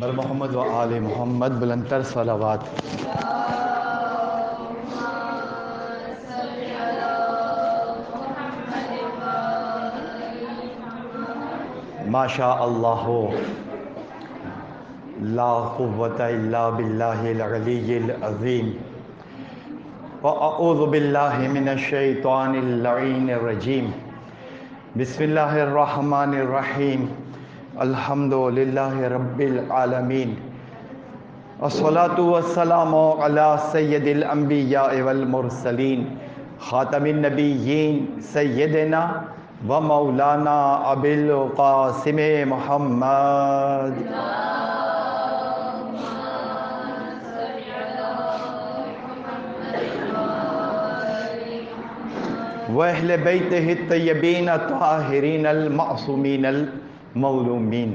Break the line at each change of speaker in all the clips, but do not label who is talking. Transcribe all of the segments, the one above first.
بر محمد و آل محمد بلندتر صلوات۔ ما شاء اللہ لا قوة الا باللہ العلی العظیم واعوذ باللہ من الشیطان اللعین الرجیم۔ بسم اللہ الرحمن الرحیم۔ الحمد للہ رب العالمین، والصلاة والسلام علی سید الانبیاء والمرسلین، خاتم النبیین سیدنا و مولانا ابی القاسم محمد وَأَهْلِ بَيْتِهِ الطَّيِّبِينَ الطَّاهِرِينَ الْمَعْصُومِينَ الْمَوْلُومِينَ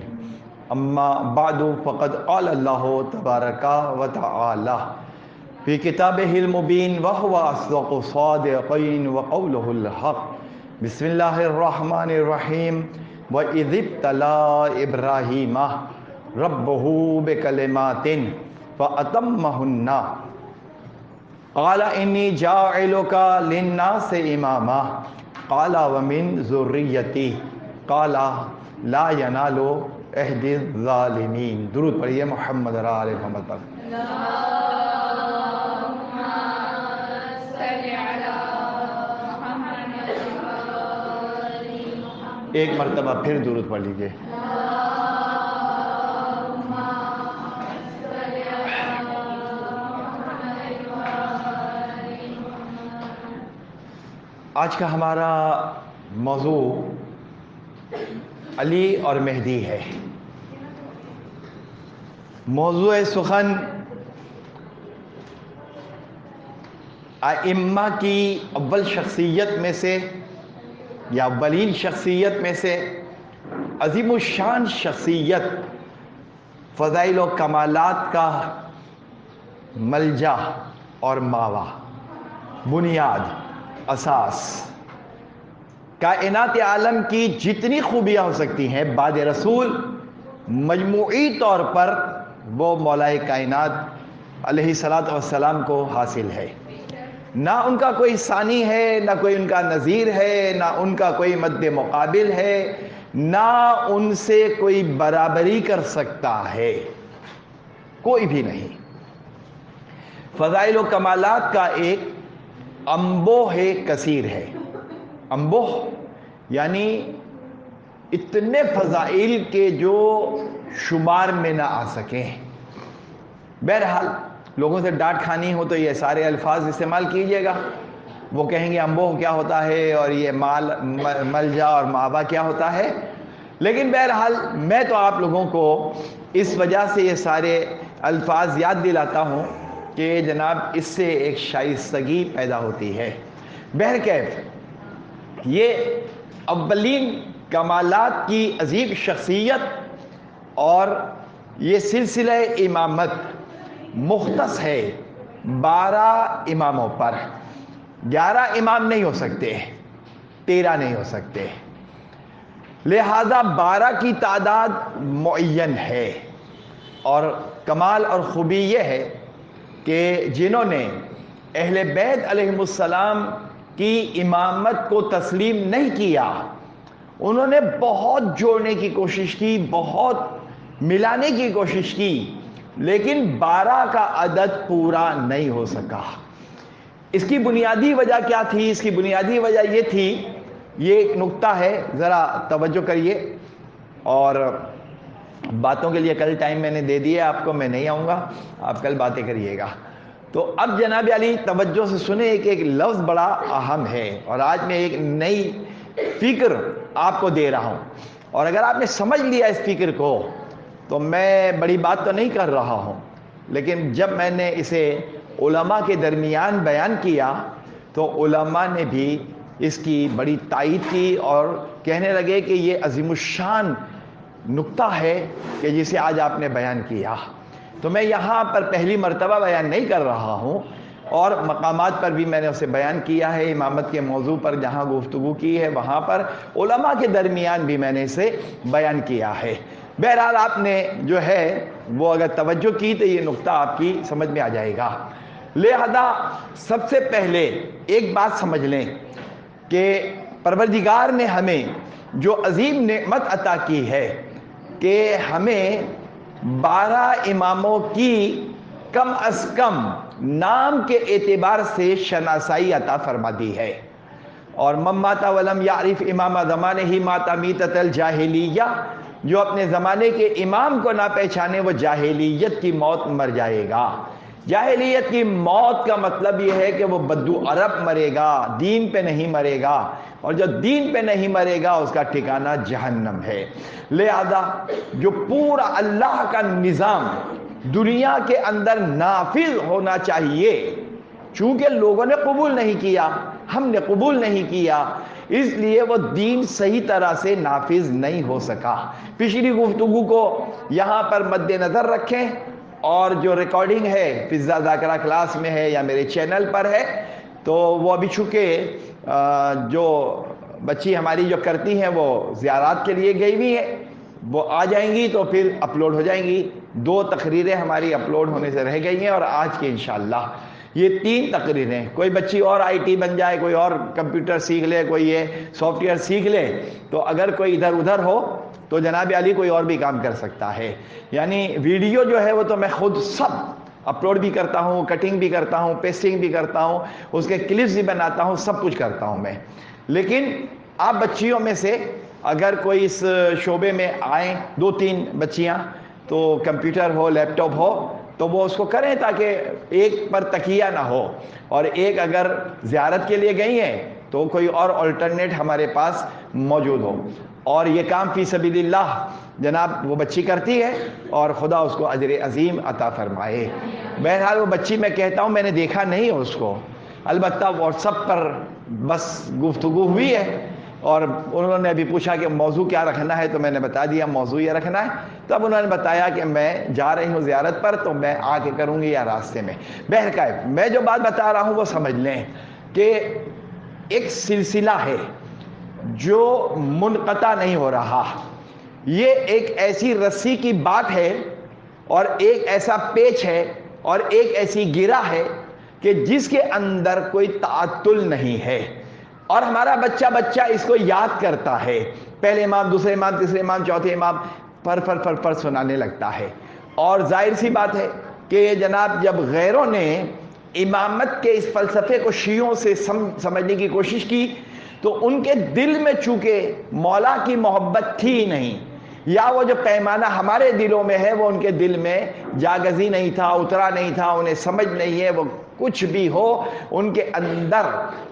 اما بعد فقد قال اللہ تبارک وتعالی فی کتابہ المبین وهو اصدق الصادقین وقولہ الحق۔ بسم اللہ الرحمن الرحیم۔ وَإِذِ ابْتَلَىٰ إِبْرَاهِيمَ رَبُّهُ بِكَلِمَاتٍ فَأَتَمَّهُنَّ قال انی جاعلک للناس اماما قال ومن ذریتی قال لا ینال عہد الظالمین۔ درود پڑھیے محمد و آل محمد پر۔ ایک مرتبہ پھر درود پڑھ لیجیے۔ آج کا ہمارا موضوع علی اور مہدی ہے۔ موضوع سخن ائمہ کی اول شخصیت میں سے یا اولین شخصیت میں سے عظیم الشان شخصیت، فضائل و کمالات کا ملجا اور ماوا، بنیاد، اساس، کائنات عالم کی جتنی خوبیاں ہو سکتی ہیں بعد رسول مجموعی طور پر وہ مولا کائنات علیہ الصلوۃ والسلام کو حاصل ہے۔ نہ ان کا کوئی ثانی ہے، نہ کوئی ان کا نظیر ہے، نہ ان کا کوئی مد مقابل ہے، نہ ان سے کوئی برابری کر سکتا ہے، کوئی بھی نہیں۔ فضائل و کمالات کا ایک انبوہ کثیر ہے۔ انبوہ یعنی اتنے فضائل کے جو شمار میں نہ آ سکیں۔ بہرحال لوگوں سے ڈانٹ کھانی ہو تو یہ سارے الفاظ استعمال کیجئے گا، وہ کہیں گے انبوہ کیا ہوتا ہے اور یہ ملجا اور ماوا کیا ہوتا ہے۔ لیکن بہرحال میں تو آپ لوگوں کو اس وجہ سے یہ سارے الفاظ یاد دلاتا ہوں کہ جناب اس سے ایک شائستگی پیدا ہوتی ہے۔ بہرکیف یہ اولین کمالات کی عظیم شخصیت اور یہ سلسلہ امامت مختص ہے 12 اماموں پر۔ 11 امام نہیں ہو سکتے، 13 نہیں ہو سکتے، لہذا 12 کی تعداد معین ہے۔ اور کمال اور خوبی یہ ہے کہ جنہوں نے اہل بیت علیہ السلام کی امامت کو تسلیم نہیں کیا، انہوں نے بہت جوڑنے کی کوشش کی، بہت ملانے کی کوشش کی، لیکن 12 کا عدد پورا نہیں ہو سکا۔ اس کی بنیادی وجہ کیا تھی؟ اس کی بنیادی وجہ یہ تھی، یہ ایک نقطہ ہے، ذرا توجہ کریے، اور باتوں کے لیے کل ٹائم میں نے دے دیا آپ کو، میں نہیں آؤں گا، آپ کل باتیں کریے گا۔ تو اب جناب علی توجہ سے سنیں، ایک لفظ بڑا اہم ہے، اور آج میں ایک نئی فکر آپ کو دے رہا ہوں، اور اگر آپ نے سمجھ لیا اس فکر کو تو میں بڑی بات تو نہیں کر رہا ہوں، لیکن جب میں نے اسے علماء کے درمیان بیان کیا تو علماء نے بھی اس کی بڑی تائید کی اور کہنے لگے کہ یہ عظیم الشان نقطہ ہے کہ جسے آج آپ نے بیان کیا۔ تو میں یہاں پر پہلی مرتبہ بیان نہیں کر رہا ہوں، اور مقامات پر بھی میں نے اسے بیان کیا ہے، امامت کے موضوع پر جہاں گفتگو کی ہے وہاں پر علماء کے درمیان بھی میں نے اسے بیان کیا ہے۔ بہرحال آپ نے جو ہے وہ اگر توجہ کی تو یہ نقطہ آپ کی سمجھ میں آ جائے گا۔ لہذا سب سے پہلے ایک بات سمجھ لیں کہ پروردگار نے ہمیں جو عظیم نعمت عطا کی ہے کہ ہمیں 12 اماموں کی کم از کم نام کے اعتبار سے شناسائی عطا فرما دی ہے، اور من مات ولم یعرف امام زمانے ہی مات میتۃ الجاہلیہ، جو اپنے زمانے کے امام کو نہ پہچانے وہ جاہلیت کی موت مر جائے گا۔ جاہلیت کی موت کا مطلب یہ ہے کہ وہ بدو عرب مرے گا، دین پہ نہیں مرے گا، اور جو دین پہ نہیں مرے گا اس کا ٹھکانہ جہنم ہے۔ لہذا جو پورا اللہ کا نظام دنیا کے اندر نافذ ہونا چاہیے، چونکہ لوگوں نے قبول نہیں کیا، ہم نے قبول نہیں کیا، اس لیے وہ دین صحیح طرح سے نافذ نہیں ہو سکا۔ پچھلی گفتگو کو یہاں پر مد نظر رکھیں، اور جو ریکارڈنگ ہے فضا ذاکرہ کلاس میں ہے یا میرے چینل پر ہے، تو وہ ابھی چونکہ جو بچی ہماری جو کرتی ہیں وہ زیارات کے لیے گئی ہوئی ہے، وہ آ جائیں گی تو پھر اپلوڈ ہو جائیں گی۔ 2 تقریریں ہماری اپلوڈ ہونے سے رہ گئی ہیں، اور آج کی انشاءاللہ یہ 3 تقریریں، کوئی بچی اور آئی ٹی بن جائے، کوئی اور کمپیوٹر سیکھ لے، کوئی یہ سافٹ ویئر سیکھ لے، تو اگر کوئی ادھر ادھر ہو تو جناب علی کوئی اور بھی کام کر سکتا ہے۔ یعنی ویڈیو جو ہے وہ تو میں خود سب اپلوڈ بھی کرتا ہوں، کٹنگ بھی کرتا ہوں، پیسٹنگ بھی کرتا ہوں، اس کے کلپس بھی بناتا ہوں، سب کچھ کرتا ہوں میں۔ لیکن آپ بچیوں میں سے اگر کوئی اس شعبے میں آئیں، 2-3 بچیاں، تو کمپیوٹر ہو، لیپ ٹاپ ہو، تو وہ اس کو کریں تاکہ ایک پر تکیہ نہ ہو، اور ایک اگر زیارت کے لیے گئی ہیں تو کوئی اور آلٹرنیٹ ہمارے پاس موجود ہو، اور یہ کام فی سبیل اللہ جناب وہ بچی کرتی ہے، اور خدا اس کو اجر عظیم عطا فرمائے۔ بہرحال وہ بچی میں کہتا ہوں میں نے دیکھا نہیں ہے اس کو، البتہ واٹس ایپ پر بس گفتگو ہوئی ہے، اور انہوں نے ابھی پوچھا کہ موضوع کیا رکھنا ہے، تو میں نے بتا دیا موضوع یہ رکھنا ہے۔ تب انہوں نے بتایا کہ میں جا رہی ہوں زیارت پر، تو میں آ کے کروں گی یا راستے میں۔ بہرکیف میں جو بات بتا رہا ہوں وہ سمجھ لیں کہ ایک سلسلہ ہے جو منقطع نہیں ہو رہا، یہ ایک ایسی رسی کی بات ہے، اور ایک ایسا پیچ ہے، اور ایک ایسی گرہ ہے کہ جس کے اندر کوئی تعطل نہیں ہے، اور ہمارا بچہ اس کو یاد کرتا ہے، پہلے امام، دوسرے امام، تیسرے امام، چوتھے امام، پر سنانے لگتا ہے۔ اور ظاہر سی بات ہے کہ جناب جب غیروں نے امامت کے اس فلسفے کو شیعوں سے سمجھنے کی کوشش کی، تو ان کے دل میں چونکہ مولا کی محبت تھی نہیں، یا وہ جو پیمانہ ہمارے دلوں میں ہے وہ ان کے دل میں جاگزی نہیں تھا، اترا نہیں تھا، انہیں سمجھ نہیں ہے، وہ کچھ بھی ہو ان کے اندر،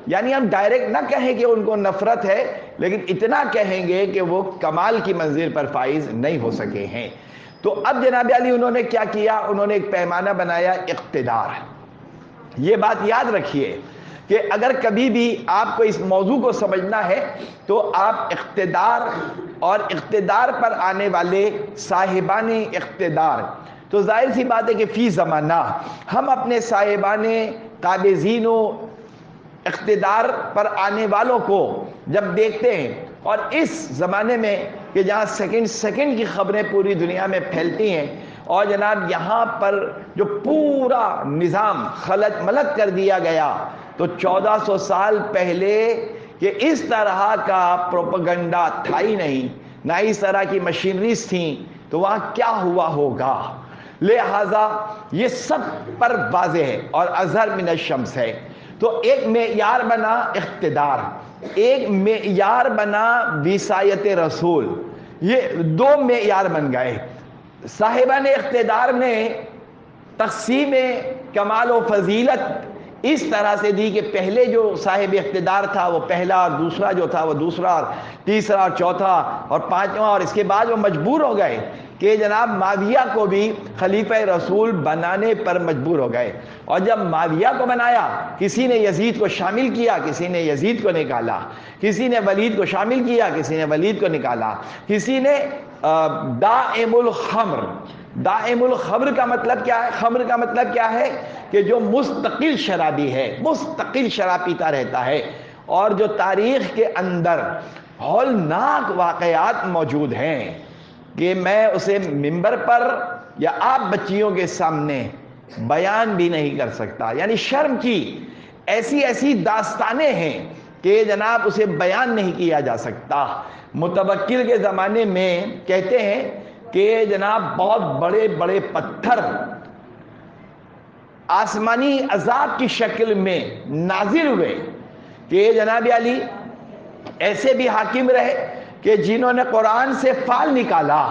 یعنی ہم ڈائریکٹ نہ کہیں کہ ان کو نفرت ہے، لیکن اتنا کہیں گے کہ وہ کمال کی منزل پر فائز نہیں ہو سکے ہیں۔ تو اب جناب علی انہوں نے کیا کیا، انہوں نے ایک پیمانہ بنایا اقتدار۔ یہ بات یاد رکھیے کہ اگر کبھی بھی آپ کو اس موضوع کو سمجھنا ہے تو آپ اقتدار اور اقتدار پر آنے والے صاحبان اقتدار، تو ظاہر سی بات ہے کہ فی زمانہ ہم اپنے صاحبان قابضین و اقتدار پر آنے والوں کو جب دیکھتے ہیں، اور اس زمانے میں کہ جہاں سیکنڈ کی خبریں پوری دنیا میں پھیلتی ہیں، اور جناب یہاں پر جو پورا نظام خلط ملط کر دیا گیا، تو 1400 سال پہلے کہ اس طرح کا پروپیگنڈا تھا ہی نہیں، نہ اس طرح کی مشینریز تھیں، تو وہاں کیا ہوا ہوگا۔ لہذا یہ سب پر واضح ہے، اور اظہر من الشمس ہے۔ تو ایک معیار بنا اقتدار، ایک معیار بنا وصایت رسول، یہ 2 معیار بن گئے۔ صاحبان اقتدار نے تقسیم کمال و فضیلت اس طرح سے دی کہ پہلے جو صاحب اقتدار تھا وہ پہلا، اور دوسرا جو تھا وہ دوسرا، اور تیسرا اور چوتھا اور پانچواں، اور اس کے بعد وہ مجبور ہو گئے کہ جناب معاویہ کو بھی خلیفہ رسول بنانے پر مجبور ہو گئے۔ اور جب معاویہ کو بنایا، کسی نے یزید کو شامل کیا، کسی نے یزید کو نکالا، کسی نے ولید کو شامل کیا، کسی نے ولید کو نکالا، کسی نے دائم الخمر، دائم الخمر کا مطلب کیا ہے؟ خمر کا مطلب کیا ہے؟ کہ جو مستقل شرابی ہے، مستقل شراب پیتا رہتا ہے، اور جو تاریخ کے اندر ہولناک واقعات موجود ہیں کہ میں اسے منبر پر یا آپ بچیوں کے سامنے بیان بھی نہیں کر سکتا. یعنی شرم کی ایسی ایسی داستانیں ہیں کہ جناب اسے بیان نہیں کیا جا سکتا. متوکل کے زمانے میں کہتے ہیں کہ جناب بہت بڑے بڑے پتھر آسمانی عذاب کی شکل میں نازل ہوئے کہ جناب علی ایسے بھی حاکم رہے کہ جنہوں نے قرآن سے فال نکالا،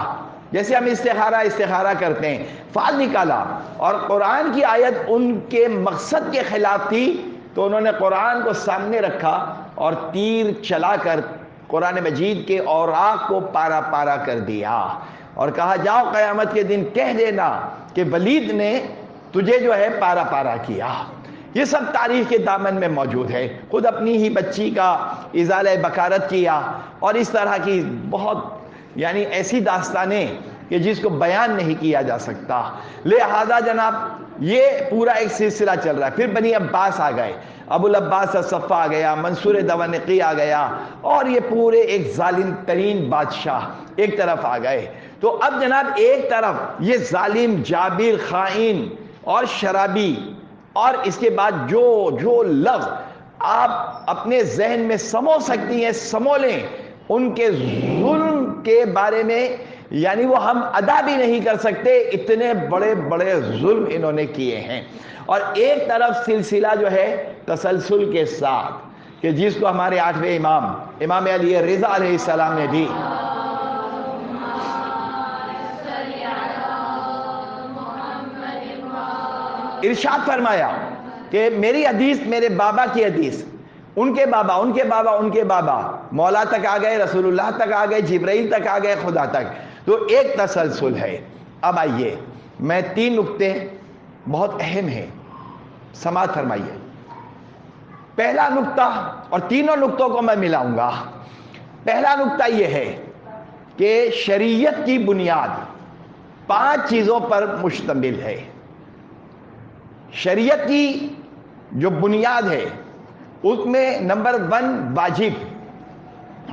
جیسے ہم استخارہ کرتے ہیں، فال نکالا اور قرآن کی آیت ان کے مقصد کے خلاف تھی تو انہوں نے قرآن کو سامنے رکھا اور تیر چلا کر قرآن مجید کے اوراق کو پارا پارا کر دیا اور کہا جاؤ قیامت کے دن کہہ دینا کہ ولید نے تجھے جو ہے پارا پارا کیا. یہ سب تاریخ کے دامن میں موجود ہے. خود اپنی ہی بچی کا ازالہ بکارت کیا اور اس طرح کی بہت یعنی ایسی داستانیں کہ جس کو بیان نہیں کیا جا سکتا. لہذا جناب یہ پورا ایک سلسلہ چل رہا ہے. پھر بنی عباس آ گئے، ابو العباس الصفا آ گیا، منصور دوانقی آ گیا اور یہ پورے ایک ظالم ترین بادشاہ ایک طرف آ گئے. تو اب جناب ایک طرف یہ ظالم جابر خائن اور شرابی اور اس کے بعد جو لفظ آپ اپنے ذہن میں سمو سکتی ہیں سمو لیں ان کے ظلم کے بارے میں، یعنی وہ ہم ادا بھی نہیں کر سکتے، اتنے بڑے بڑے ظلم انہوں نے کیے ہیں. اور ایک طرف سلسلہ جو ہے تسلسل کے ساتھ کہ جس کو ہمارے 8ویں امام علی رضا علیہ السلام نے بھی ارشاد فرمایا کہ میری حدیث میرے بابا کی حدیث، ان کے بابا ان کے بابا ان کے بابا مولا تک آ گئے، رسول اللہ تک آ گئے، جبرائیل تک آ گئے، خدا تک. تو ایک تسلسل ہے. اب آئیے میں 3 نقطے بہت اہم ہیں، سماعت فرمائیے. پہلا نقطہ، اور تینوں نقطوں کو میں ملاؤں گا. پہلا نقطہ یہ ہے کہ شریعت کی بنیاد 5 چیزوں پر مشتمل ہے. شریعت کی جو بنیاد ہے اس میں نمبر 1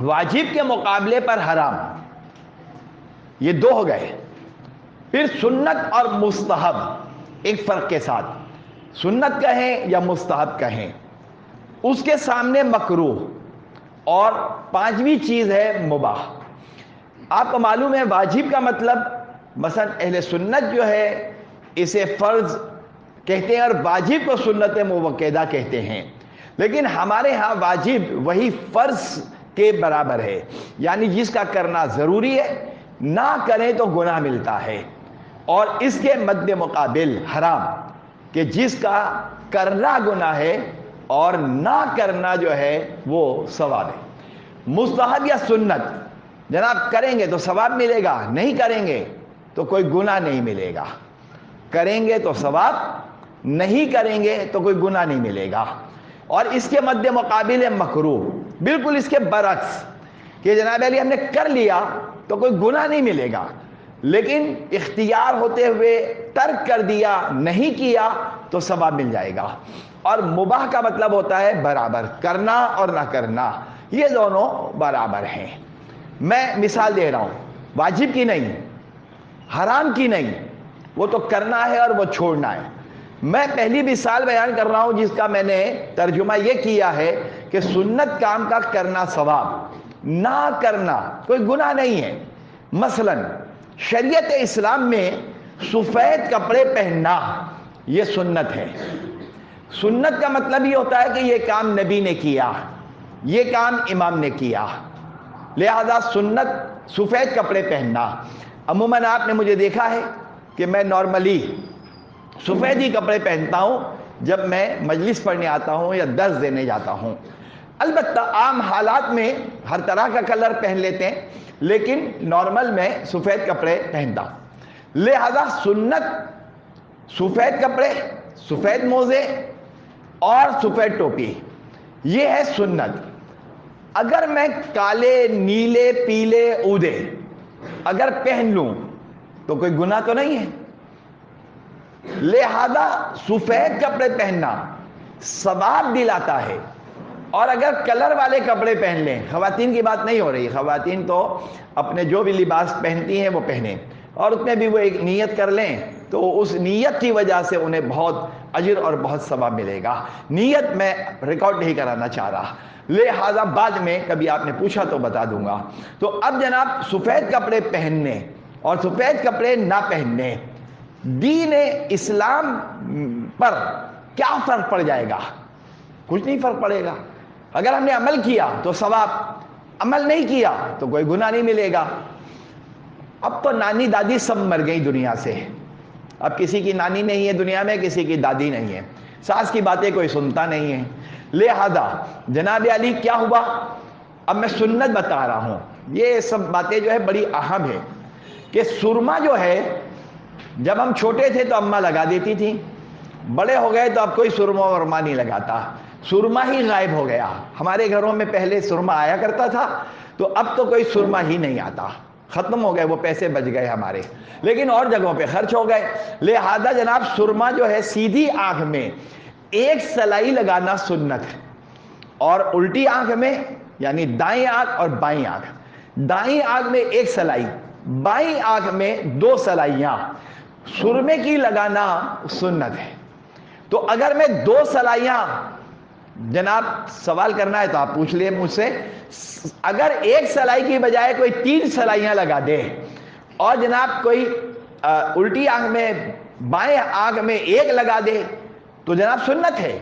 واجب کے مقابلے پر حرام، یہ 2 ہو گئے. پھر سنت اور مستحب ایک فرق کے ساتھ، سنت کہیں یا مستحب کہیں، اس کے سامنے مکروہ، اور 5ویں چیز ہے مباح. آپ کو معلوم ہے واجب کا مطلب مثلا اہل سنت جو ہے اسے فرض کہتے ہیں اور واجب کو سنت موقدہ کہتے ہیں، لیکن ہمارے ہاں واجب وہی فرض کے برابر ہے، یعنی جس کا کرنا ضروری ہے، نہ کریں تو گناہ ملتا ہے. اور اس کے مد مقابل حرام کہ جس کا کرنا گناہ ہے اور نہ کرنا جو ہے وہ ثواب ہے. مستحب یا سنت جناب کریں گے تو ثواب ملے گا، نہیں کریں گے تو کوئی گناہ نہیں ملے گا. کریں گے تو ثواب، نہیں کریں گے تو کوئی گناہ نہیں ملے گا. اور اس کے مد مقابل ہے مکروہ، بالکل اس کے برعکس کہ جناب علی ہم نے کر لیا تو کوئی گناہ نہیں ملے گا، لیکن اختیار ہوتے ہوئے ترک کر دیا، نہیں کیا تو ثواب مل جائے گا. اور مباح کا مطلب ہوتا ہے برابر، کرنا اور نہ کرنا، یہ دونوں برابر ہیں. میں مثال دے رہا ہوں، واجب کی نہیں، حرام کی نہیں، وہ تو کرنا ہے اور وہ چھوڑنا ہے. میں پہلی مثال بیان کر رہا ہوں جس کا میں نے ترجمہ یہ کیا ہے کہ سنت کام کا کرنا ثواب، نہ کرنا کوئی گناہ نہیں ہے. مثلا شریعت اسلام میں سفید کپڑے پہننا یہ سنت ہے. سنت کا مطلب یہ ہوتا ہے کہ یہ کام نبی نے کیا، یہ کام امام نے کیا، لہذا سنت سفید کپڑے پہننا. عموماً آپ نے مجھے دیکھا ہے کہ میں نارملی سفید ہی کپڑے پہنتا ہوں جب میں مجلس پڑھنے آتا ہوں یا درس دینے جاتا ہوں. البتہ عام حالات میں ہر طرح کا کلر پہن لیتے ہیں، لیکن نارمل میں سفید کپڑے پہنتا ہوں. لہذا سنت سفید کپڑے، سفید موزے اور سفید ٹوپی، یہ ہے سنت. اگر میں کالے، نیلے، پیلے، اودے اگر پہن لوں تو کوئی گناہ تو نہیں ہے. لہذا سفید کپڑے پہننا ثواب دلاتا ہے. اور اگر کلر والے کپڑے پہن لیں، خواتین کی بات نہیں ہو رہی، خواتین تو اپنے جو بھی لباس پہنتی ہیں وہ پہنیں، اور اس میں بھی وہ ایک نیت کر لیں تو اس نیت کی وجہ سے انہیں بہت اجر اور بہت ثواب ملے گا. نیت میں ریکارڈ نہیں کرانا چاہ رہا, لہذا بعد میں کبھی آپ نے پوچھا تو بتا دوں گا. تو اب جناب سفید کپڑے پہننے اور سفید کپڑے نہ پہننے, دین اسلام پر کیا فرق پڑ جائے گا؟ کچھ نہیں فرق پڑے گا. اگر ہم نے عمل کیا تو ثواب, عمل نہیں کیا تو کوئی گناہ نہیں ملے گا. اب تو نانی دادی سب مر گئی دنیا سے, اب کسی کی نانی نہیں ہے دنیا میں, کسی کی دادی نہیں ہے, ساس کی باتیں کوئی سنتا نہیں ہے. لہذا جناب علی کیا ہوا, اب میں سنت بتا رہا ہوں. یہ سب باتیں جو ہے بڑی اہم ہے کہ سرما جو ہے جب ہم چھوٹے تھے تو اماں لگا دیتی تھی, بڑے ہو گئے تو اب کوئی سرما ورما نہیں لگاتا, سرما ہی غائب ہو گیا. ہمارے گھروں میں پہلے سرما آیا کرتا تھا, تو اب تو کوئی سرما ہی نہیں آتا, ختم ہو گئے, وہ پیسے بچ گئے ہمارے, لیکن اور جگہوں پہ خرچ ہو گئے. لہذا جناب سرما جو ہے سیدھی آنکھ میں ایک سلائی لگانا سنت ہے, اور الٹی آنکھ میں یعنی دائیں آنکھ اور بائیں آنکھ, دائیں آنکھ میں ایک سلائی, بائیں آنکھ میں 2 سلائیاں سرمے کی لگانا سنت ہے. تو اگر میں 2 سلائیاں, جناب سوال کرنا ہے تو آپ پوچھ لیں مجھ سے, اگر ایک سلائی کی بجائے کوئی 3 سلائیاں لگا دے اور جناب کوئی الٹی آنکھ میں بائیں آنکھ میں 1 لگا دے تو جناب سنت ہے.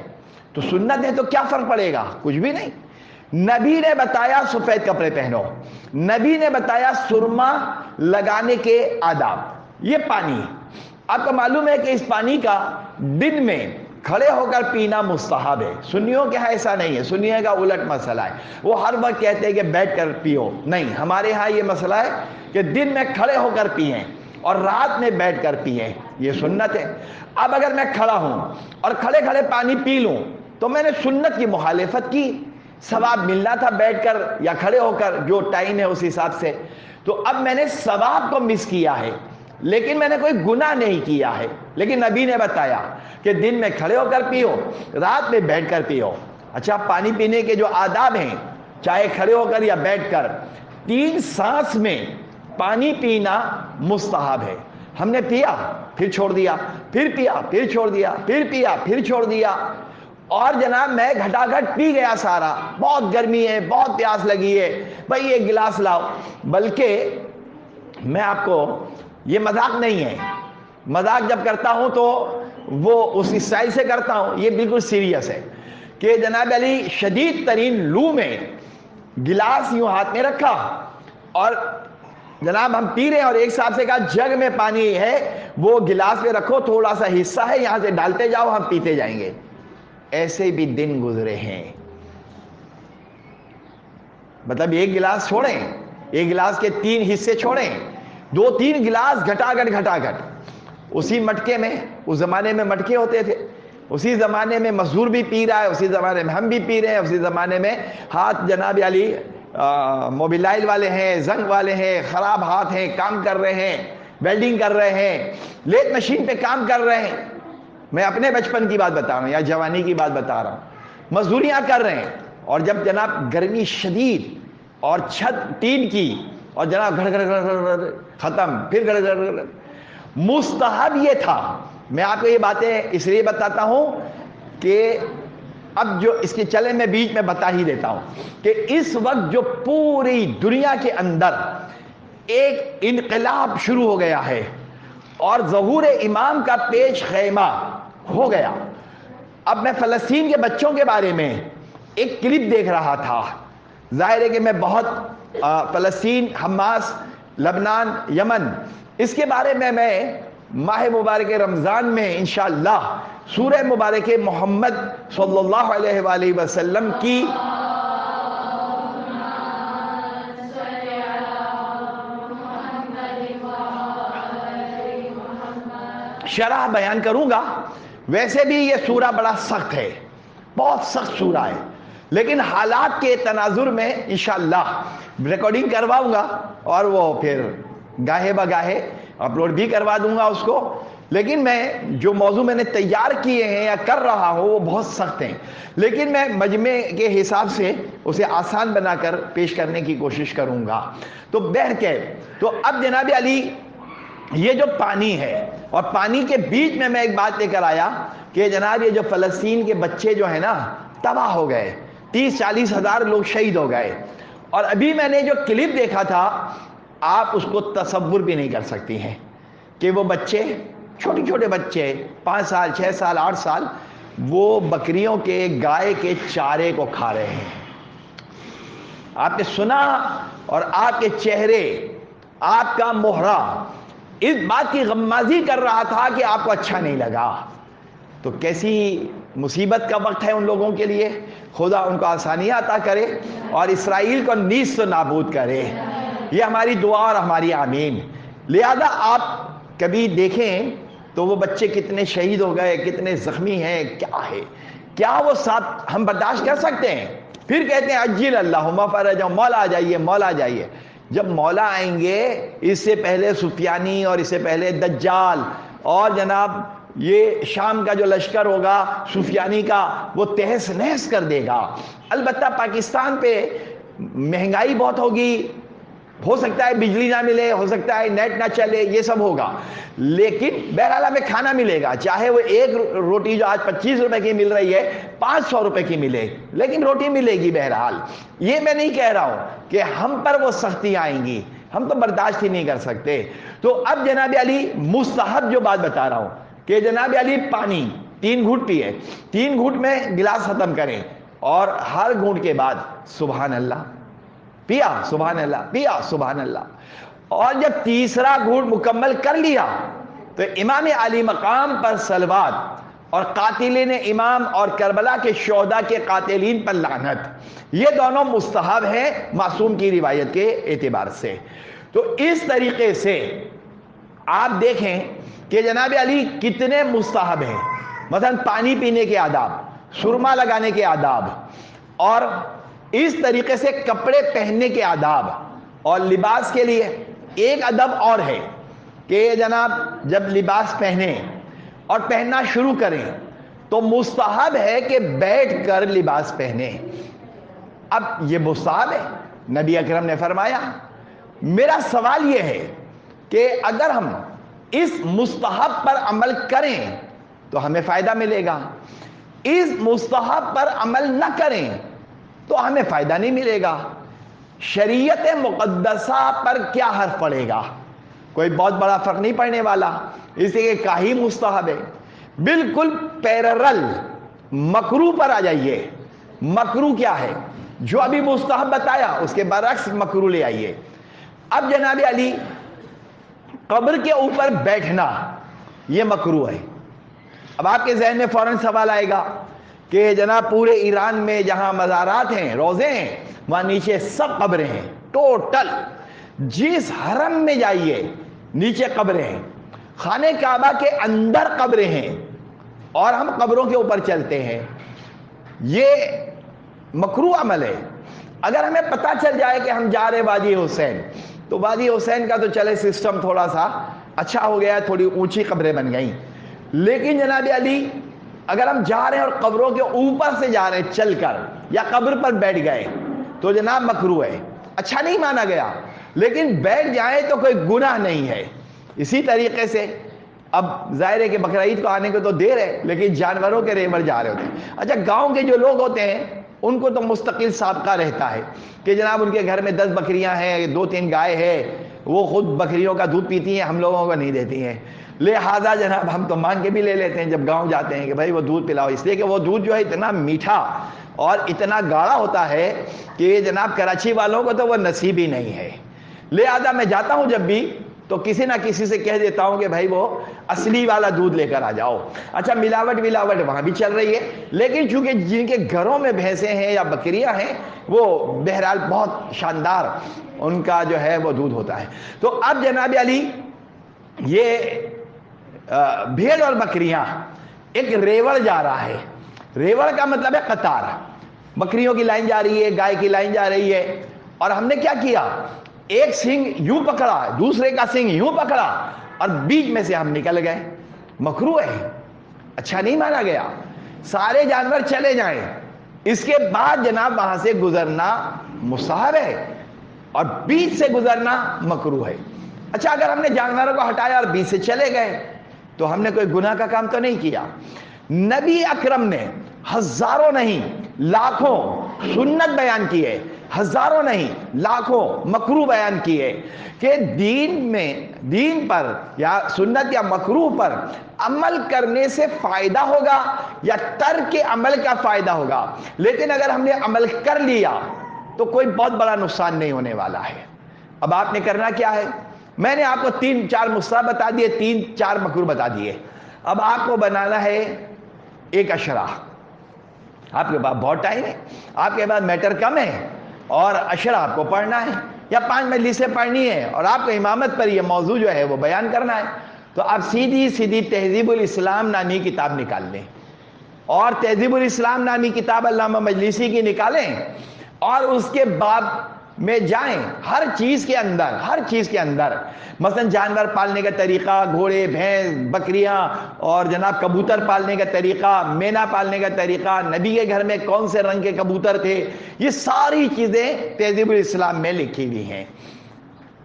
تو سنت ہے تو کیا فرق پڑے گا؟ کچھ بھی نہیں. نبی نے بتایا سفید کپڑے پہنو, نبی نے بتایا سرما لگانے کے آداب. یہ پانی آپ کو معلوم ہے کہ اس پانی کا دن میں کھڑے ہو کر پینا مستحب ہے. سنیوں کے ہاں ایسا نہیں ہے, سنیوں کا الٹ مسئلہ ہے, وہ ہر وقت کہتے ہیں کہ بیٹھ کر پیو. نہیں, ہمارے ہاں یہ مسئلہ ہے کہ دن میں کھڑے ہو کر پئیں اور رات میں بیٹھ کر پئیں, یہ سنت ہے. اب اگر میں کھڑا ہوں اور کھڑے کھڑے پانی پی لوں تو میں نے سنت کی مخالفت کی, ثواب ملنا تھا بیٹھ کر یا کھڑے ہو کر, جو ٹائم ہے اس حساب سے. تو اب میں نے ثواب کو مس کیا ہے, لیکن میں نے کوئی گناہ نہیں کیا ہے. لیکن نبی نے بتایا کہ دن میں کھڑے ہو کر پیو, رات میں بیٹھ کر پیو. اچھا, پانی پینے کے جو آداب ہیں, چاہے کھڑے ہو کر یا بیٹھ کر, 3 سانس میں پانی پینا مستحب ہے. ہم نے پیا پھر چھوڑ دیا, پھر پیا پھر چھوڑ دیا, پھر پیا پھر چھوڑ دیا, اور جناب میں گھٹا گھٹ پی گیا سارا. بہت گرمی ہے, بہت پیاس لگی ہے, بھائی 1 گلاس لاؤ. بلکہ میں آپ کو, یہ مذاق نہیں ہے, مذاق جب کرتا ہوں تو وہ اس اسٹائل سے کرتا ہوں, یہ بالکل سیریس ہے کہ جناب علی شدید ترین لو میں گلاس یوں ہاتھ میں رکھا اور جناب ہم پی رہے ہیں, اور ایک صاحب سے کہا جگ میں پانی ہے, وہ گلاس میں رکھو, تھوڑا سا حصہ ہے, یہاں سے ڈالتے جاؤ, ہم پیتے جائیں گے. ایسے بھی دن گزرے ہیں. مطلب 1 گلاس چھوڑیں, 1 گلاس کے 3 حصے چھوڑیں, 2-3 گلاس گھٹا گھٹ اسی مٹکے میں. اس زمانے میں مٹکے ہوتے تھے, اسی زمانے میں مزدور بھی پی رہا ہے, اسی زمانے میں ہم بھی پی رہے ہیں, اسی زمانے میں ہاتھ جناب علی موبائل والے ہیں, زنگ والے ہیں, خراب ہاتھ ہیں, کام کر رہے ہیں, ویلڈنگ کر رہے ہیں, لیت مشین پہ کام کر رہے ہیں. میں اپنے بچپن کی بات بتا رہا ہوں یا جوانی کی بات بتا رہا ہوں, مزدوریاں کر رہے ہیں, اور جب جناب گرمی شدید اور چھت ٹین کی, اور جناب گھڑ گھڑ گھڑ ختم, پھر گھڑ گھڑ گھڑ. مستحب یہ تھا. میں آپ کو یہ باتیں اس لیے بتاتا ہوں کہ اب جو اس کے چلے میں بیچ میں بتا ہی دیتا ہوں کہ اس وقت جو پوری دنیا کے اندر ایک انقلاب شروع ہو گیا ہے اور ظہور امام کا پیش خیمہ ہو گیا. اب میں فلسطین کے بچوں کے بارے میں ایک کلپ دیکھ رہا تھا. ظاہر ہے کہ میں بہت فلسطین, حماس, لبنان, یمن, اس کے بارے میں ماہ مبارک رمضان میں انشاءاللہ سورہ مبارک محمد صلی اللہ علیہ وآلہ وسلم کی شرح بیان کروں گا. ویسے بھی یہ سورہ بڑا سخت ہے, بہت سخت سورہ ہے, لیکن حالات کے تناظر میں انشاءاللہ ریکارڈنگ کرواؤں گا اور وہ پھر گاہے بگاہے اپلوڈ بھی کروا دوں گا اس کو. لیکن میں جو موضوع میں نے تیار کیے ہیں یا کر رہا ہوں وہ بہت سخت ہیں, لیکن میں مجمع کے حساب سے اسے آسان بنا کر پیش کرنے کی کوشش کروں گا. تو بہرکیف, تو اب جناب علی یہ جو پانی ہے، اور پانی کے بیچ میں ایک بات لے کر آیا کہ جناب یہ جو فلسطین کے بچے جو ہیں نا تباہ ہو گئے، 30-40 ہزار لوگ شہید ہو گئے، اور ابھی میں نے جو کلپ دیکھا تھا آپ اس کو تصور بھی نہیں کر سکتی ہیں کہ وہ بچے، چھوٹے چھوٹے بچے 5 سال 6 سال 8 سال، وہ بکریوں کے گائے کے چارے کو کھا رہے ہیں۔ آپ نے سنا اور آپ کے چہرے، آپ کا مہرہ اس بات کی غمازی کر رہا تھا کہ آپ کو اچھا نہیں لگا۔ تو کیسی مصیبت کا وقت ہے ان لوگوں کے لیے۔ خدا ان کو آسانیاں عطا کرے اور اسرائیل کو نیست و نابود کرے، یہ ہماری دعا اور ہماری آمین۔ لہذا آپ کبھی دیکھیں تو وہ بچے کتنے شہید ہو گئے، کتنے زخمی ہیں، کیا ہے، کیا وہ ساتھ ہم برداشت کر سکتے ہیں؟ پھر کہتے ہیں عجل اللہم فرجہم، مولا آ جائیے، مولا آ جائیے۔ جب مولا آئیں گے اس سے پہلے سفیانی اور اس سے پہلے دجال اور جناب یہ شام کا جو لشکر ہوگا سفیانی کا، وہ تہس نہس کر دے گا۔ البتہ پاکستان پہ مہنگائی بہت ہوگی، ہو سکتا ہے بجلی نہ ملے، ہو سکتا ہے نیٹ نہ چلے، یہ سب ہوگا، لیکن بہرحال ہمیں کھانا ملے گا، چاہے وہ ایک روٹی جو آج 25 روپے کی مل رہی ہے 500 روپے کی ملے، لیکن روٹی ملے گی بہرحال۔ یہ میں نہیں کہہ رہا ہوں کہ ہم پر وہ سختی آئیں گی، ہم تو برداشت ہی نہیں کر سکتے۔ تو اب جناب علی مستحب جو بات بتا رہا ہوں کہ جناب علی پانی 3 گھونٹ پیے، 3 گھونٹ میں گلاس ختم کریں، اور ہر گھونٹ کے بعد سبحان اللہ پیا، سبحان اللہ پیا، سبحان اللہ، اور جب تیسرا گھونٹ مکمل کر لیا تو امام علی مقام پر صلوات اور قاتلین امام اور کربلا کے شہداء کے قاتلین پر لعنت، یہ دونوں مستحب ہیں معصوم کی روایت کے اعتبار سے۔ تو اس طریقے سے آپ دیکھیں کہ جناب علی کتنے مستحب ہیں، مثلا پانی پینے کے آداب، سرما لگانے کے آداب، اور اس طریقے سے کپڑے پہننے کے آداب، اور لباس کے لیے ایک ادب اور ہے کہ جناب جب لباس پہنیں اور پہننا شروع کریں تو مستحب ہے کہ بیٹھ کر لباس پہنیں۔ اب یہ مستحب ہے، نبی اکرم نے فرمایا۔ میرا سوال یہ ہے کہ اگر ہم اس مستحب پر عمل کریں تو ہمیں فائدہ ملے گا، اس مستحب پر عمل نہ کریں تو ہمیں فائدہ نہیں ملے گا۔ شریعت مقدسہ پر کیا حرف پڑے گا؟ کوئی بہت بڑا فرق نہیں پڑنے والا، اس لیے کہ کاہی مستحب ہے۔ بالکل پیررل مکروہ پر آ جائیے۔ مکروہ کیا ہے؟ جو ابھی مستحب بتایا اس کے برعکس مکروہ لے آئیے۔ اب جناب علی قبر کے اوپر بیٹھنا یہ مکروہ ہے۔ اب آپ کے ذہن میں فوراً سوال آئے گا کہ جناب پورے ایران میں جہاں مزارات ہیں، روزے ہیں، وہاں نیچے سب قبریں ہیں، ٹوٹل جس حرم میں جائیے نیچے قبریں ہیں، خانہ کعبہ کے اندر قبریں ہیں، اور ہم قبروں کے اوپر چلتے ہیں۔ یہ مکروہ عمل ہے۔ اگر ہمیں پتہ چل جائے کہ ہم جا رہے وادی حسین، تو وادی حسین کا تو چلے سسٹم تھوڑا سا اچھا ہو گیا، تھوڑی اونچی قبریں بن گئیں، لیکن جناب علی اگر ہم جا رہے ہیں اور قبروں کے اوپر سے جا رہے ہیں چل کر، یا قبر پر بیٹھ گئے تو جناب مکروہ ہے، اچھا نہیں مانا گیا، لیکن بیٹھ جائیں تو کوئی گناہ نہیں ہے۔ اسی طریقے سے اب ظاہر ہے کہ بقرعید کو آنے کو تو دیر ہے، لیکن جانوروں کے ریوڑ جا رہے ہوتے ہیں۔ اچھا گاؤں کے جو لوگ ہوتے ہیں ان کو تو مستقل سابقہ رہتا ہے کہ جناب ان کے گھر میں 10 بکریاں ہیں، 2-3 گائے ہیں، وہ خود بکریوں کا دودھ پیتی ہیں، ہم لوگوں کو نہیں دیتی ہیں، لہذا جناب ہم تو مانگ کے بھی لے لیتے ہیں جب گاؤں جاتے ہیں کہ بھائی وہ دودھ پلاؤ، اس لیے کہ وہ دودھ جو ہے اتنا میٹھا اور اتنا گاڑھا ہوتا ہے کہ جناب کراچی والوں کو تو وہ نصیب ہی نہیں ہے۔ لہذا میں جاتا ہوں جب بھی تو کسی نہ کسی سے کہہ دیتا ہوں کہ بھائی وہ اصلی والا دودھ لے کر آ جاؤ۔ اچھا ملاوٹ وہاں بھی چل رہی ہے، لیکن چونکہ جن کے گھروں میں بھینسیں ہیں یا بکریاں ہیں وہ بہرحال بہت شاندار ان کا جو ہے وہ دودھ ہوتا ہے۔ تو اب جناب علی یہ بھیڑ اور بکریاں ایک ریوڑ جا رہا ہے، ریوڑ کا مطلب ہے قطار، بکریوں کی لائن جا رہی ہے، گائے کی لائن جا رہی ہے، اور ہم نے کیا کیا، ایک سنگ یوں پکڑا، دوسرے کا سنگ یوں پکڑا، اور بیچ میں سے ہم نکل گئے۔ مکروہ ہے، اچھا نہیں مانا گیا۔ سارے جانور چلے جائیں، اس کے بعد جناب وہاں سے گزرنا مستحب ہے، اور بیچ سے گزرنا مکروہ ہے۔ اچھا اگر ہم نے جانوروں کو ہٹایا اور بیچ سے چلے گئے تو ہم نے کوئی گناہ کا کام تو نہیں کیا. نبی اکرم نے ہزاروں نہیں لاکھوں سنت بیان کی ہے، ہزاروں نہیں لاکھوں مکروہ بیان کی ہے کہ دین پر یا سنت یا مکروہ پر عمل کرنے سے فائدہ ہوگا یا ترک عمل کا فائدہ ہوگا. لیکن اگر ہم نے عمل کر لیا تو کوئی بہت بڑا نقصان نہیں ہونے والا ہے. اب آپ نے کرنا کیا ہے؟ میں نے آپ کو 3-4 مستحب بتا دیے، 3-4 مکروہ بتا دیے. اب آپ کو بنانا ہے ایک اشرا. آپ کے پاس بہت ٹائم ہے، آپ کے پاس میٹر کم ہے اور اشرا آپ کو پڑھنا ہے یا 5 مجلسیں پڑھنی ہے اور آپ کو امامت پر یہ موضوع جو ہے وہ بیان کرنا ہے. تو آپ سیدھی تہذیب الاسلام نامی کتاب نکال لیں اور تہذیب الاسلام نامی کتاب علامہ مجلسی کی نکالیں اور اس کے باب میں جائیں. ہر چیز کے اندر مثلا جانور پالنے کا طریقہ، گھوڑے، بھینس، بکریاں اور جناب کبوتر پالنے کا طریقہ، مینا پالنے کا طریقہ، نبی کے گھر میں کون سے رنگ کے کبوتر تھے، یہ ساری چیزیں تہذیب الاسلام میں لکھی ہوئی ہیں.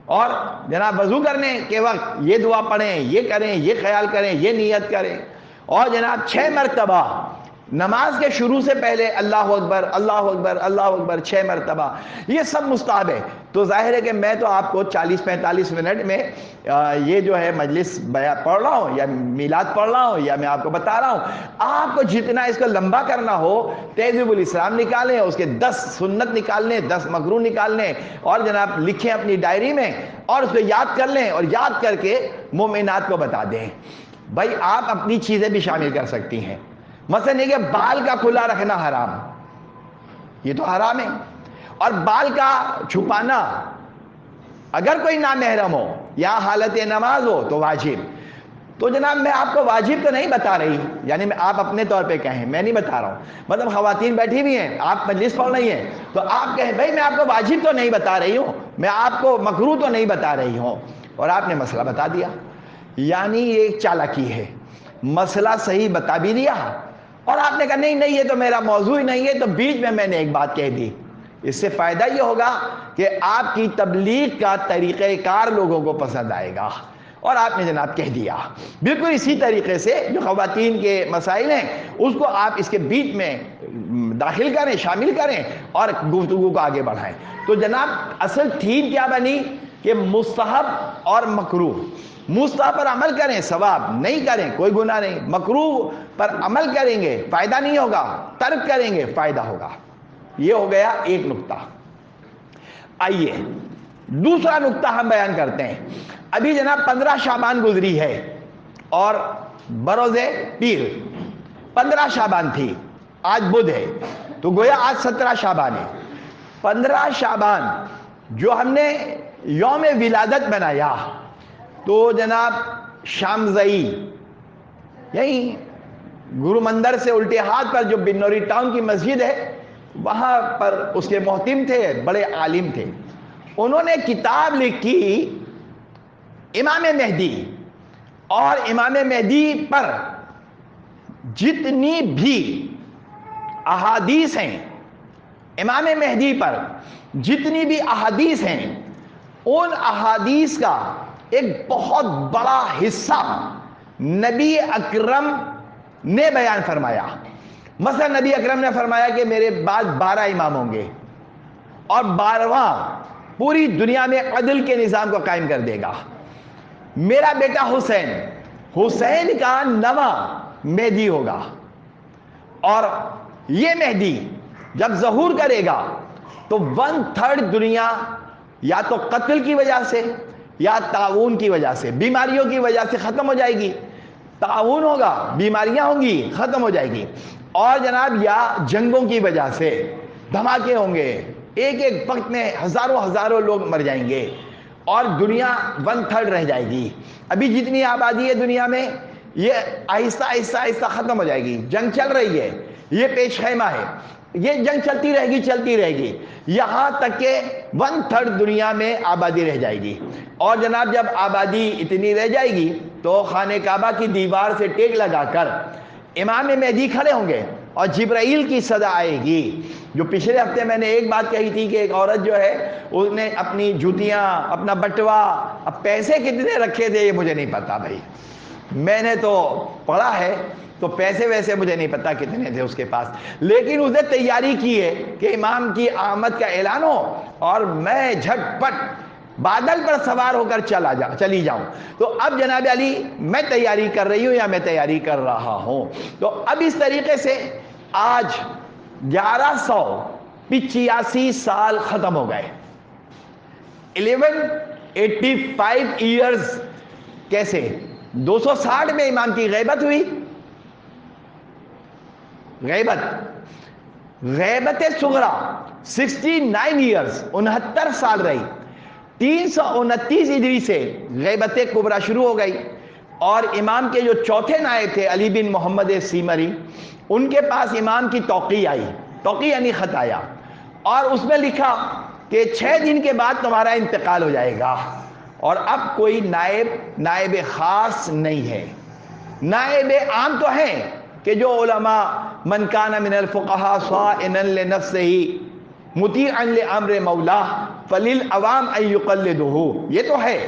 اور جناب وضو کرنے کے وقت یہ دعا پڑھیں، یہ کریں، یہ خیال کریں، یہ نیت کریں. اور جناب 6 مرتبہ نماز کے شروع سے پہلے اللہ اکبر اللہ اکبر اللہ اکبر 6 مرتبہ، یہ سب مستحب ہے. تو ظاہر ہے کہ میں تو آپ کو 40-45 منٹ میں یہ جو ہے مجلس پڑھ رہا ہوں یا میلاد پڑھ رہا ہوں یا میں آپ کو بتا رہا ہوں. آپ کو جتنا اس کو لمبا کرنا ہو تہذیب الاسلام نکالیں، اس کے 10 سنت نکالنے، 10 مکروہ نکالنے اور جناب لکھیں اپنی ڈائری میں اور اس کو یاد کر لیں اور یاد کر کے مومنات کو بتا دیں. بھائی آپ اپنی چیزیں بھی شامل کر سکتی ہیں. مثلا یہ کہ بال کا کھلا رکھنا حرام، یہ تو حرام ہے. اور بال کا چھپانا اگر کوئی نامحرم ہو یا حالت نماز ہو تو واجب. تو جناب میں آپ کو واجب تو نہیں بتا رہی، یعنی آپ اپنے طور پہ کہیں، میں نہیں بتا رہا ہوں. مطلب خواتین بیٹھی ہوئی ہیں، آپ مجلس پڑھ رہی ہیں تو آپ کہیں بھائی میں آپ کو واجب تو نہیں بتا رہی ہوں، میں آپ کو مکروہ تو نہیں بتا رہی ہوں، اور آپ نے مسئلہ بتا دیا. یعنی یہ ایک چالاکی ہے، مسئلہ صحیح بتا بھی دیا اور آپ نے کہا نہیں یہ تو میرا موضوع ہی نہیں ہے، تو بیچ میں نے ایک بات کہہ دی. اس سے فائدہ یہ ہوگا کہ آپ کی تبلیغ کا طریقہ کار لوگوں کو پسند آئے گا اور آپ نے جناب کہہ دیا. بالکل اسی طریقے سے جو خواتین کے مسائل ہیں اس کو آپ اس کے بیچ میں داخل کریں، شامل کریں اور گفتگو کو آگے بڑھائیں. تو جناب اصل تھیم کیا بنی کہ مستحب اور مکروہ. مستحب پر عمل کریں ثواب، نہیں کریں کوئی گناہ نہیں. مکروہ پر عمل کریں گے فائدہ نہیں ہوگا، ترک کریں گے فائدہ ہوگا. یہ ہو گیا ایک نقطہ. آئیے دوسرا نقطہ ہم بیان کرتے ہیں. ابھی جناب 15 شعبان گزری ہے اور بروز پیر 15 شعبان تھی، آج بدھ ہے تو گویا آج 17 شعبان ہے. 15 شعبان جو ہم نے یوم ولادت بنایا تو جناب شامزئی یہی گرو مندر سے الٹے ہاتھ پر جو بنوری ٹاؤن کی مسجد ہے وہاں پر اس کے محتم تھے، بڑے عالم تھے. انہوں نے کتاب لکھی امام مہدی، اور امام مہدی پر جتنی بھی احادیث ہیں، امام مہدی پر جتنی بھی احادیث ہیں ان احادیث کا ایک بہت بڑا حصہ نبی اکرم نے بیان فرمایا. مثلا نبی اکرم نے فرمایا کہ میرے بعد 12 امام ہوں گے اور 12واں پوری دنیا میں عدل کے نظام کو قائم کر دے گا. میرا بیٹا حسین کا نواں مہدی ہوگا اور یہ مہدی جب ظہور کرے گا تو 1/3 دنیا یا تو قتل کی وجہ سے یا تعاون کی وجہ سے، بیماریوں کی وجہ سے ختم ہو جائے گی. تعاون ہوگا، بیماریاں ہوں گی، ختم ہو جائے گی. اور جناب یا جنگوں کی وجہ سے دھماکے ہوں گے، ایک وقت میں ہزاروں لوگ مر جائیں گے اور دنیا 1/3 رہ جائے گی. ابھی جتنی آبادی ہے دنیا میں یہ آہستہ آہستہ ختم ہو جائے گی. جنگ چل رہی ہے، یہ پیش خیمہ ہے، یہ جنگ چلتی رہے گی یہاں تک کہ 1/3 دنیا میں آبادی رہ جائے گی. اور جناب جب آبادی اتنی رہ جائے گی تو خانہ کعبہ کی دیوار سے ٹیک لگا کر امام مہدی کھڑے ہوں گے اور جبرائیل کی صدا آئے گی. جو پچھلے ہفتے میں نے ایک بات کہی تھی کہ ایک عورت جو ہے اس نے اپنی جوتیاں، اپنا بٹوا، اب پیسے کتنے رکھے تھے یہ مجھے نہیں پتا بھائی، میں نے تو پڑھا ہے تو پیسے ویسے مجھے نہیں پتا کتنے تھے اس کے پاس، لیکن اس نے تیاری کی ہے کہ امام کی آمد کا اعلان ہو اور میں جھٹ پٹ بادل پر سوار ہو کر چلی جاؤں۔ تو اب جناب علی میں تیاری کر رہی ہوں یا میں تیاری کر رہا ہوں؟ تو اب اس طریقے سے آج 1185 سال ختم ہو گئے، 1185 ایئرز کیسے؟ 260 میں امام کی غیبت ہوئی، غیبت صغرا 69 ایئرز 69 سال رہی، 329 ہجری سے غیبت کبرا شروع ہو گئی، اور امام کے جو چوتھے نائب تھے علی بن محمد سیمری، ان کے پاس امام کی توقیع آئی، توقیع یعنی خط آیا، اور اس میں لکھا کہ 6 دن کے بعد تمہارا انتقال ہو جائے گا، اور اب کوئی نائب خاص نہیں ہے۔ نائب عام تو ہیں کہ جو علماء من کان من الفقہاء صائنا لنفسہ مطیعا لامر مولاہ فللعوام ان یقلدہ، یہ تو ہے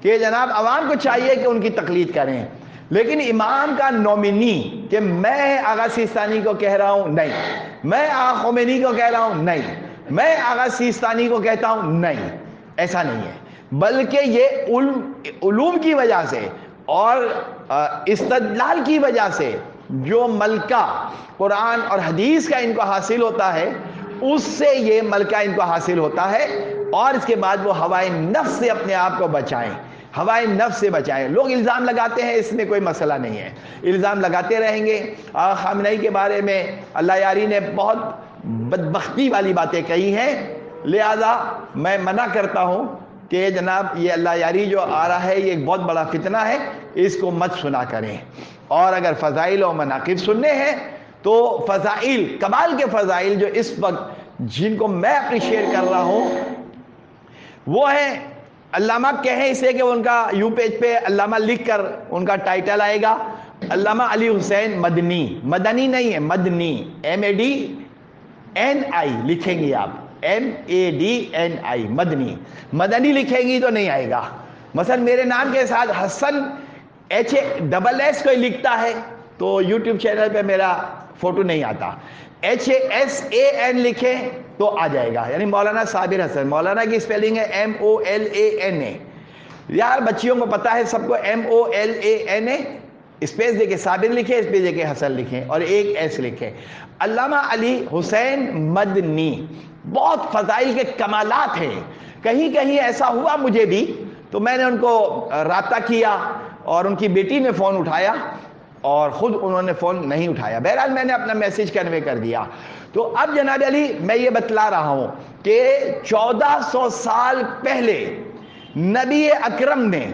کہ جناب عوام کو چاہیے کہ ان کی تقلید کریں، لیکن امام کا نومینی کہ میں آغا سیستانی کو کہہ رہا ہوں نہیں، میں آغا خمینی کو کہہ رہا ہوں نہیں، میں آغا سیستانی کو کہتا ہوں نہیں، ایسا نہیں ہے، بلکہ یہ علوم کی وجہ سے اور استدلال کی وجہ سے جو ملکہ قرآن اور حدیث کا ان کو حاصل ہوتا ہے، اس سے یہ ملکہ ان کو حاصل ہوتا ہے، اور اس کے بعد وہ ہوائے نفس سے اپنے آپ کو بچائیں، ہوائے نفس سے بچائیں۔ لوگ الزام لگاتے ہیں، اس میں کوئی مسئلہ نہیں ہے، الزام لگاتے رہیں گے۔ خامنئی کے بارے میں اللہ یاری نے بہت بدبختی والی باتیں کہی ہیں، لہذا میں منع کرتا ہوں کہ جناب یہ اللہ یاری جو آ رہا ہے یہ ایک بہت بڑا فتنہ ہے، اس کو مت سنا کریں، اور اگر فضائل و مناقب سننے ہیں تو فضائل، کمال کے فضائل جو اس وقت جن کو میں اپریشیٹ کر رہا ہوں وہ ہیں، علامہ کہیں اسے کہ ان کا یو پیج پہ علامہ لکھ کر ان کا ٹائٹل آئے گا، علامہ علی حسین مدنی، مدنی نہیں ہے مدنی، MADNI لکھیں گی آپ، MADNI مدنی، مدنی لکھیں گی تو نہیں آئے گا۔ مثلا میرے نام کے ساتھ حسن HASS کوئی لکھتا ہے تو یوٹیوب چینل پہ میرا فوٹو نہیں آتا، HASAN لکھیں تو آ جائے گا، یعنی مولانا صابر حسن، مولانا کی اسپیلنگ ہے MOLANA، یار بچیوں کو پتا ہے سب کو MOLANA، اسپیس دے کے صابر لکھیں، اسپیس دے کے حسن لکھیں اور ایک ایس لکھیں۔ علامہ علی حسین مدنی، بہت فضائل کے کمالات ہیں، کہیں کہیں ایسا ہوا مجھے بھی تو میں نے ان کو رابطہ کیا اور ان کی بیٹی نے فون اٹھایا اور خود انہوں نے فون نہیں اٹھایا، بہرحال میں نے اپنا میسیج کنوے کر دیا۔ تو اب جناب علی میں یہ بتلا رہا ہوں کہ 1400 سال پہلے نبی اکرم نے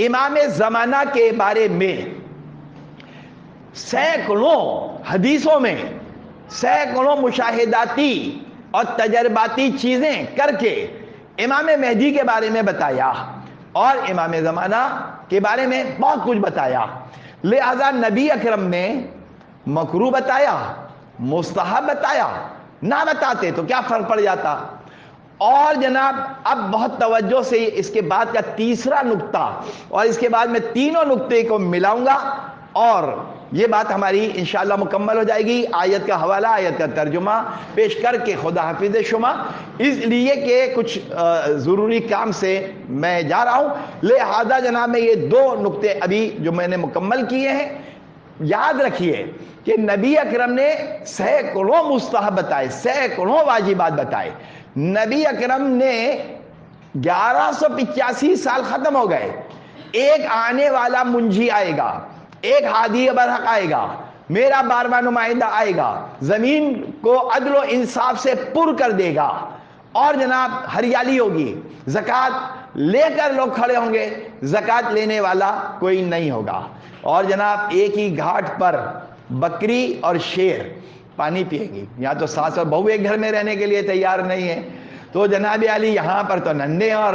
امام زمانہ کے بارے میں سینکڑوں حدیثوں میں سینکڑوں مشاہداتی اور تجرباتی چیزیں کر کے امام مہدی کے بارے میں بتایا اور امام زمانہ کے بارے میں بہت کچھ بتایا، لہذا نبی اکرم نے مکروہ بتایا، مستحب بتایا، نہ بتاتے تو کیا فرق پڑ جاتا۔ اور جناب اب بہت توجہ سے اس کے بعد کا تیسرا نقطہ، اور اس کے بعد میں تینوں نقطے کو ملاؤں گا اور یہ بات ہماری انشاءاللہ مکمل ہو جائے گی، آیت کا حوالہ، آیت کا ترجمہ پیش کر کے خدا حافظ شما، اس لیے کہ کچھ ضروری کام سے میں جا رہا ہوں، لہذا جناب میں یہ 2 نقطے ابھی جو میں نے مکمل کیے ہیں، یاد رکھیے کہ نبی اکرم نے سینکڑوں مستحب بتائے، سینکڑوں واجبات بتائے، نبی اکرم نے 1185 سال ختم ہو گئے، ایک آنے والا منجی آئے گا، ایک ہادی برحق آئے گا، میرا 12واں نمائندہ آئے گا، زمین کو عدل و انصاف سے پر کر دے گا، اور جناب ہریالی ہوگی، زکوٰۃ لے کر لوگ کھڑے ہوں گے، زکوٰۃ لینے والا کوئی نہیں ہوگا، اور جناب ایک ہی گھاٹ پر بکری اور شیر پانی پیے گی، یہاں تو ساس اور بہو ایک گھر میں رہنے کے لیے تیار نہیں ہے، تو جناب علی یہاں پر تو نندے اور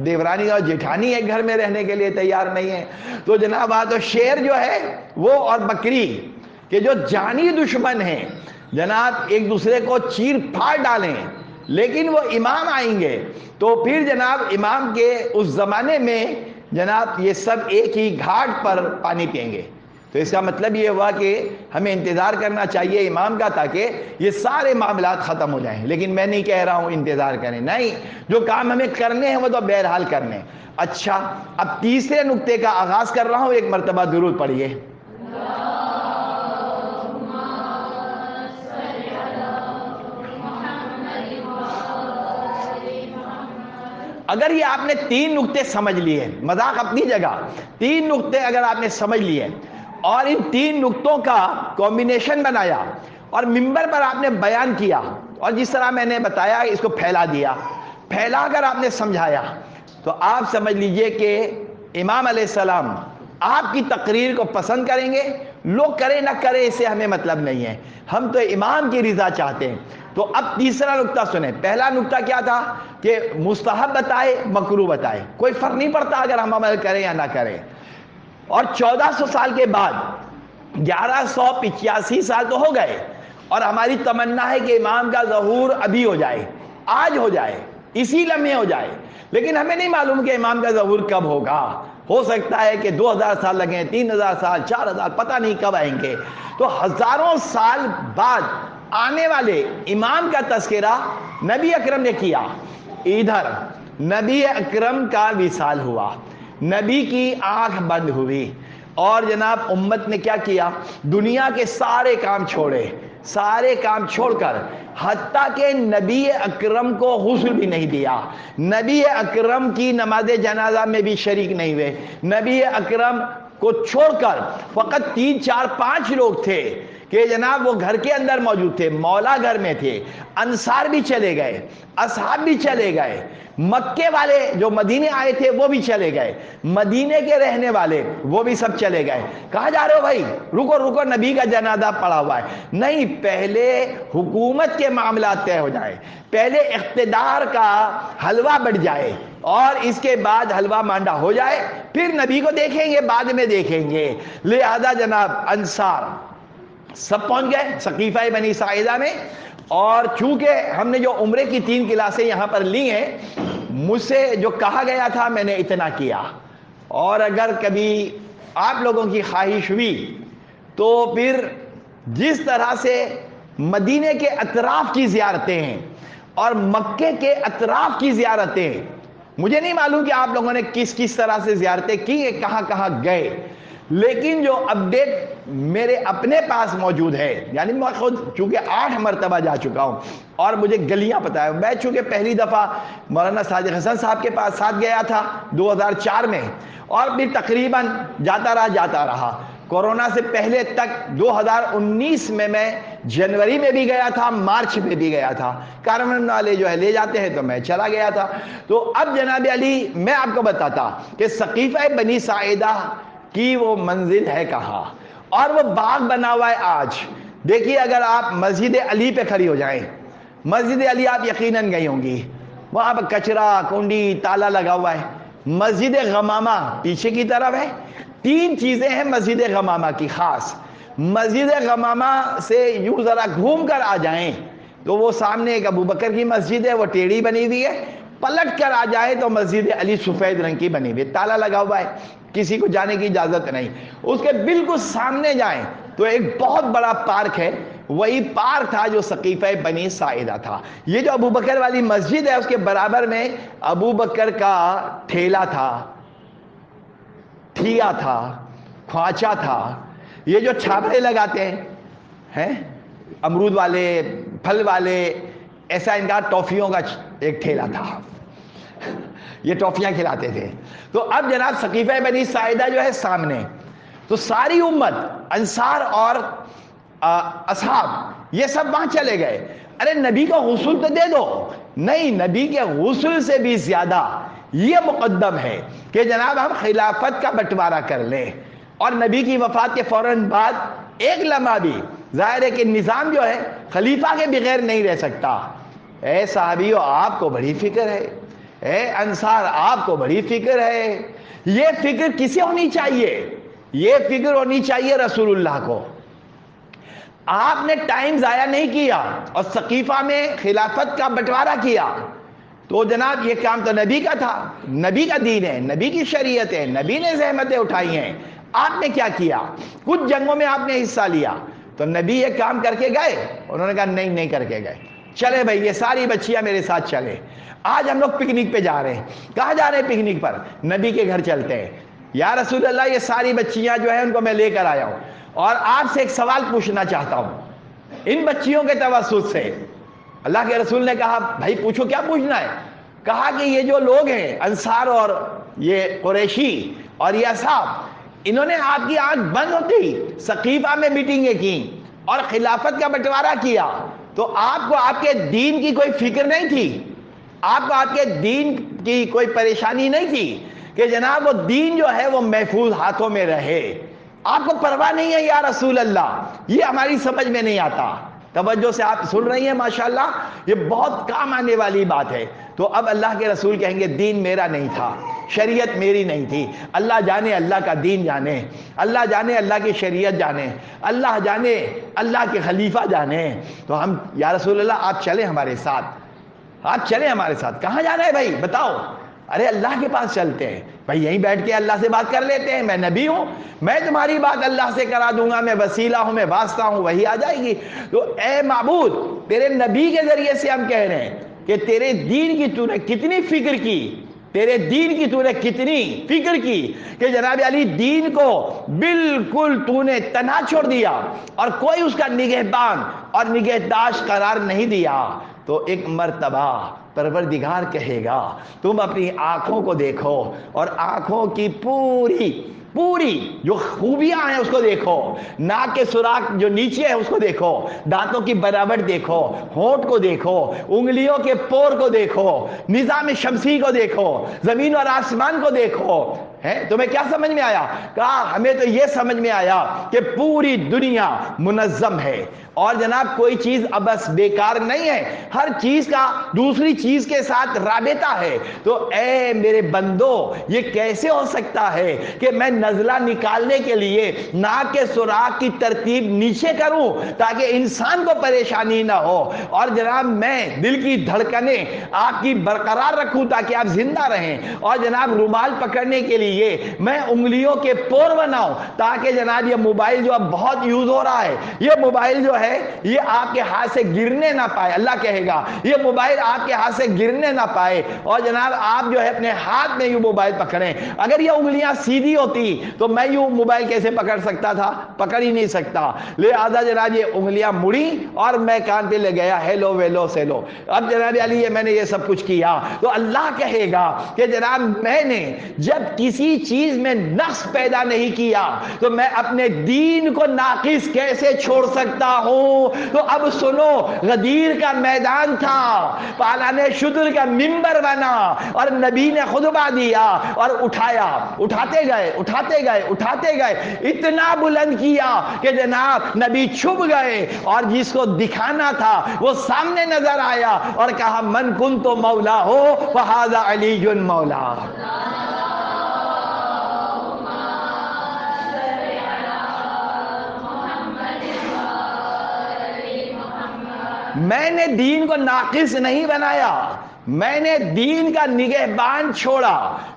دیورانی اور جیٹھانی ایک گھر میں رہنے کے لیے تیار نہیں ہے، تو جناب تو شیر جو ہے وہ اور بکری کہ جو جانی دشمن ہیں، جناب ایک دوسرے کو چیر پھاڑ ڈالیں، لیکن وہ امام آئیں گے تو پھر جناب امام کے اس زمانے میں جناب یہ سب ایک ہی گھاٹ پر پانی پئیں گے۔ تو اس کا مطلب یہ ہوا کہ ہمیں انتظار کرنا چاہیے امام کا، تاکہ یہ سارے معاملات ختم ہو جائیں۔ لیکن میں نہیں کہہ رہا ہوں انتظار کریں، نہیں، جو کام ہمیں کرنے ہیں وہ تو بہرحال کرنے۔ اچھا، اب تیسرے نقطے کا آغاز کر رہا ہوں، ایک مرتبہ درود پڑھیے۔ اگر یہ آپ نے 3 نقطے سمجھ لیے، مذاق اپنی جگہ، 3 نقطے اگر آپ نے سمجھ لیے اور ان 3 نقطوں کا کمبینیشن بنایا اور منبر پر آپ نے بیان کیا، اور جس طرح میں نے بتایا اس کو پھیلا دیا، پھیلا کر آپ نے سمجھایا، تو آپ سمجھ لیجئے کہ امام علیہ السلام آپ کی تقریر کو پسند کریں گے۔ لوگ کرے نہ کرے اس سے ہمیں مطلب نہیں ہے، ہم تو امام کی رضا چاہتے ہیں۔ تو اب تیسرا نقطہ سنیں۔ پہلا نقطہ کیا تھا کہ مستحب بتائے، مکروہ بتائے، کوئی فرق نہیں پڑتا اگر ہم عمل کریں یا نہ کریں۔ اور 1400 سال کے بعد 1185 سال تو ہو گئے، اور ہماری تمنا ہے کہ امام کا ظہور ابھی ہو جائے، آج ہو جائے، اسی لمحے ہو جائے، لیکن ہمیں نہیں معلوم کہ امام کا ظہور کب ہوگا۔ ہو سکتا ہے کہ 2000 سال لگیں، 3000 سال، 4000، پتہ نہیں کب آئیں گے۔ تو ہزاروں سال بعد آنے والے امام کا تذکرہ نبی اکرم نے کیا۔ ادھر نبی اکرم کا وصال ہوا، نبی کی آنکھ بند ہوئی، اور جناب امت نے کیا کیا؟ دنیا کے سارے کام چھوڑے، سارے کام چھوڑ کر، حتیٰ کہ نبی اکرم کو غسل بھی نہیں دیا، نبی اکرم کی نماز جنازہ میں بھی شریک نہیں ہوئے، نبی اکرم کو چھوڑ کر فقط 3 4 5 لوگ تھے کہ جناب وہ گھر کے اندر موجود تھے، مولا گھر میں تھے، انصار بھی چلے گئے، اصحاب بھی چلے گئے، مکے والے جو مدینے آئے تھے وہ بھی چلے گئے، مدینے کے رہنے والے وہ بھی سب چلے گئے۔ کہاں جا رہے ہو بھائی؟ رکو رکو، نبی کا جنازہ پڑا ہوا ہے۔ نہیں، پہلے حکومت کے معاملات طے ہو جائے، پہلے اقتدار کا حلوہ بڑھ جائے، اور اس کے بعد حلوہ مانڈا ہو جائے، پھر نبی کو دیکھیں گے، بعد میں دیکھیں گے۔ لہذا جناب انصار سب پہنچ گئے سقیفہ بنی ساعدہ میں، اور چونکہ ہم نے جو عمرے کی 3 کلاسیں یہاں پر لی ہیں، مجھ سے جو کہا گیا تھا میں نے اتنا کیا، اور اگر کبھی آپ لوگوں کی خواہش ہوئی تو پھر جس طرح سے مدینے کے اطراف کی زیارتیں ہیں اور مکے کے اطراف کی زیارتیں، مجھے نہیں معلوم کہ آپ لوگوں نے کس کس طرح سے زیارتیں کی، کہاں کہاں گئے، لیکن جو اپڈیٹ میرے اپنے پاس موجود ہے، یعنی میں خود چونکہ 8 مرتبہ جا چکا ہوں اور مجھے گلیاں پتہ ہے۔ میں چونکہ پہلی دفعہ مولانا صادق حسن صاحب کے پاس ساتھ گیا تھا 2004 میں، اور پھر تقریباً جاتا رہا۔ کورونا سے پہلے تک 2019 میں جنوری میں بھی گیا تھا، مارچ میں بھی گیا تھا، کارمن والے جو ہے لے جاتے ہیں تو میں چلا گیا تھا۔ تو اب جناب علی میں آپ کو بتاتا کہ سقیفہ بنی ساعدہ کی وہ منزل ہے کہاں، اور وہ باغ بنا ہوا ہے آج۔ دیکھیے اگر آپ مسجد علی پہ کھڑی ہو جائیں، مسجد علی آپ یقیناً گئی ہوں گی، وہاں پہ کچرا کنڈی تالا لگا ہوا ہے۔ مسجد غمامہ پیچھے کی طرف ہے۔ 3 چیزیں ہیں مسجد غمامہ کی خاص۔ مسجد غمامہ سے یوں ذرا گھوم کر آ جائیں تو وہ سامنے ایک ابو بکر کی مسجد ہے، وہ ٹیڑھی بنی ہوئی ہے، پلٹ کر آ جائے تو مسجد علی سفید رنگ کی بنی ہوئی ہے، تالا لگا ہوا ہے، کسی کو جانے کی اجازت نہیں۔ اس کے بالکل سامنے جائیں تو ایک بہت بڑا پارک ہے، وہی پارک تھا جو سقیفہ بنی ساعدہ تھا۔ یہ جو ابو بکر والی مسجد ہے اس کے برابر میں ابو بکر کا ٹھیلا تھا، ٹھیا تھا، کھوانچا تھا۔ یہ جو چھاپڑے لگاتے ہیں امرود والے، پھل والے، ایسا ان کا ٹافیوں کا ایک ٹھیلا تھا، یہ ٹافیاں کھلاتے تھے۔ تو اب جناب سقیفہ بنی ساعدہ جو ہے سامنے، تو ساری امت انصار اور اصحاب یہ سب وہاں چلے گئے۔ ارے نبی کا غسل تو دے دو، نہیں، نبی کے غسل سے بھی زیادہ یہ مقدم ہے کہ جناب ہم خلافت کا بٹوارہ کر لیں، اور نبی کی وفات کے فوراً بعد ایک لمحہ بھی، ظاہر ہے کہ نظام جو ہے خلیفہ کے بغیر نہیں رہ سکتا۔ اے صحابیو آپ کو بڑی فکر ہے، اے انصار آپ کو بڑی فکر ہے۔ یہ فکر کسے ہونی چاہیے؟ یہ فکر ہونی چاہیے رسول اللہ کو۔ آپ نے ٹائم ضائع نہیں کیا اور ثقیفہ میں خلافت کا بٹوارا کیا، تو جناب یہ کام تو نبی کا تھا، نبی کا دین ہے، نبی کی شریعت ہے، نبی نے زحمتیں اٹھائی ہیں. آپ نے کیا کیا؟ کچھ جنگوں میں آپ نے حصہ لیا، تو نبی یہ کام کر کے گئے؟ انہوں نے کہا نہیں کر کے گئے. چلے بھائی یہ ساری بچیاں میرے ساتھ چلے، آج ہم لوگ پکنک پہ جا رہے ہیں. کہاں جا رہے ہیں پکنک پر؟ نبی کے گھر چلتے ہیں. یا رسول اللہ یہ ساری بچیاں جو ہیں ان کو میں لے کر آیا ہوں، اور آپ سے ایک سوال پوچھنا چاہتا ہوں ان بچیوں کے توسط سے. اللہ کے رسول نے کہا بھائی پوچھو، کیا پوچھنا ہے؟ کہا کہ یہ جو لوگ ہیں انصار اور یہ قریشی اور یہ اصحاب، انہوں نے آپ کی آنکھ بند ہوتی ثقیفہ میں میٹنگیں کی اور خلافت کا بٹوارا کیا، تو آپ کو آپ کے دین کی کوئی فکر نہیں تھی؟ آپ کو آپ کے دین کی کوئی پریشانی نہیں تھی کہ جناب وہ دین جو ہے وہ محفوظ ہاتھوں میں رہے؟ آپ کو پرواہ نہیں ہے یا رسول اللہ؟ یہ ہماری سمجھ میں نہیں آتا. توجہ سے آپ سن رہی ہیں ماشاءاللہ، یہ بہت کام آنے والی بات ہے. تو اب اللہ کے رسول کہیں گے دین میرا نہیں تھا، شریعت میری نہیں تھی. اللہ جانے اللہ کا دین جانے، اللہ جانے اللہ کی شریعت جانے، اللہ جانے اللہ کے خلیفہ جانے. تو ہم یا رسول اللہ آپ چلیں ہمارے ساتھ، آپ چلیں ہمارے ساتھ. کہاں جانا ہے بھائی بتاؤ؟ ارے اللہ کے پاس چلتے ہیں بھائی، یہیں بیٹھ کے اللہ سے بات کر لیتے ہیں. میں نبی ہوں، میں تمہاری بات اللہ سے کرا دوں گا، میں وسیلہ ہوں، میں واسطہ ہوں، وہی آ جائے گی. تو اے معبود تیرے نبی کے ذریعے سے ہم کہہ رہے ہیں کہ تیرے دین کی تو نے کتنی فکر کی، تیرے دین کی تو نے کتنی فکر کی کہ جناب علی دین کو بالکل تو نے تنہا چھوڑ دیا اور کوئی اس کا نگہبان اور نگہداشت قرار نہیں دیا. تو ایک مرتبہ پروردگار کہے گا تم اپنی آنکھوں کو دیکھو اور آنکھوں کی پوری جو خوبیاں ہیں اس کو دیکھو، ناک کے سوراخ جو نیچے ہے اس کو دیکھو، دانتوں کی بناوٹ دیکھو، ہونٹ کو دیکھو، انگلیوں کے پور کو دیکھو، نظام شمسی کو دیکھو، زمین اور آسمان کو دیکھو. تمہیں کیا سمجھ میں آیا؟ کہا ہمیں تو یہ سمجھ میں آیا کہ پوری دنیا منظم ہے اور جناب کوئی چیز ابس بیکار نہیں ہے، ہر چیز کا دوسری چیز کے ساتھ رابطہ ہے. تو اے میرے بندو یہ کیسے ہو سکتا ہے کہ میں نزلہ نکالنے کے لیے ناک کے سوراخ کی ترتیب نیچے کروں تاکہ انسان کو پریشانی نہ ہو، اور جناب میں دل کی دھڑکنیں آپ کی برقرار رکھوں تاکہ آپ زندہ رہیں، اور جناب رومال پکڑنے کے لیے میں انگلیوں کے پور بناؤں تاکہ جناب یہ موبائل جو اب بہت یوز ہو رہا ہے، یہ موبائل جو ہے یہ آپ کے ہاتھ سے گرنے نہ پائے. اللہ کہے گا یہ موبائل آپ کے ہاتھ سے گرنے نہ پائے، اور جناب آپ جو ہے اپنے ہاتھ میں یوں موبائل پکڑیں. اگر یہ انگلیاں سیدھی ہوتی تو میں یوں موبائل کیسے پکڑ سکتا تھا؟ پکڑ ہی نہیں سکتا. لہذا جناب یہ انگلیاں مڑی اور میں کان پہ لے گیا ہیلو ویلو سیلو. اب جناب علی یہ میں نے یہ سب کچھ کیا تو اللہ کہے گا کہ جناب میں نے جب کسی چیز میں نقص پیدا نہیں کیا تو میں اپنے دین کو ناقص کیسے چھوڑ سکتا ہوں؟ تو اب سنو، غدیر کا میدان تھا، پالان شدر کا منبر بنا اور نبی نے خطبہ دیا اور اٹھاتے گئے اتنا بلند کیا کہ جناب نبی چھپ گئے اور جس کو دکھانا تھا وہ سامنے نظر آیا اور کہا من کنت مولا ہو فہذا علی مولا. میں نے دین کو ناقص نہیں بنایا، میں نے دین کا نگہبان چھوڑا،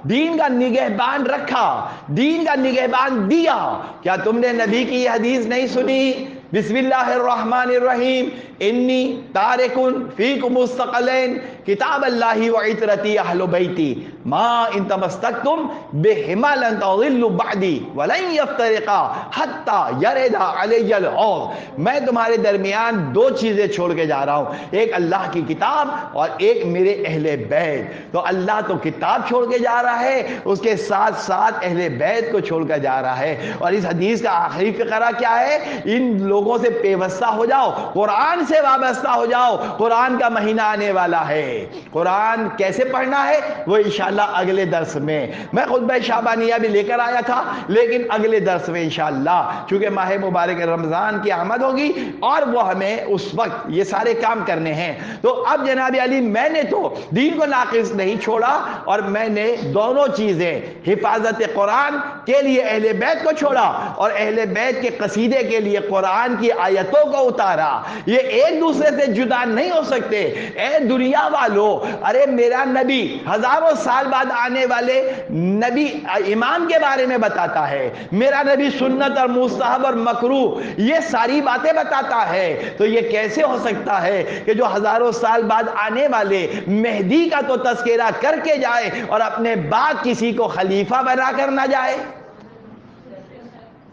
دین کا نگہبان رکھا، دین کا نگہبان دیا. کیا تم نے نبی کی یہ حدیث نہیں سنی؟ بسم اللہ الرحمن الرحیم انی تارکن فیکم مستقلین کتاب اللہ وعطرتی اہل بیتی ما ان تمسکتم بہما لن تضلوا بعدی ولن یفترقا حتی یرد علی الحوض. میں تمہارے درمیان دو چیزیں چھوڑ کے جا رہا ہوں، ایک اللہ کی کتاب اور ایک میرے اہل بیت. تو اللہ تو کتاب چھوڑ کے جا رہا ہے، اس کے ساتھ ساتھ اہل بیت کو چھوڑ کر جا رہا ہے. اور اس حدیث کا آخری فقرہ کیا ہے؟ ان لوگوں سے پیوستہ ہو جاؤ، قرآن سے وابستہ ہو جاؤ، قرآن کا مہینہ آنے والا ہے. قرآن کیسے پڑھنا ہے وہ انشاءاللہ اگلے درس میں، میں خطبہ شعبانیہ بھی لے کر آیا تھا، لیکن اگلے درس میں انشاءاللہ، چونکہ ماہ مبارک رمضان کی آمد ہوگی اور وہ ہمیں اس وقت یہ سارے کام کرنے ہیں۔ تو اب جناب علی میں نے تو دین کو ناقص نہیں چھوڑا، اور میں نے دونوں چیزیں، حفاظت قرآن کے لیے اہل بیت کو چھوڑا اور اہل بیت کے قصیدے کے لیے قرآن کی آیتوں کو اتارا۔ یہ ایک دوسرے سے جدا نہیں ہو سکتے۔ اے دنیا والو، ارے میرا نبی ہزاروں سال بعد آنے والے نبی امام کے بارے میں بتاتا ہے، میرا نبی سنت اور مستحب اور مکروہ یہ ساری باتیں بتاتا ہے، تو یہ کیسے ہو سکتا ہے کہ جو ہزاروں سال بعد آنے والے مہدی کا تو تذکرہ کر کے جائے اور اپنے بعد کسی کو خلیفہ بنا کر نہ جائے؟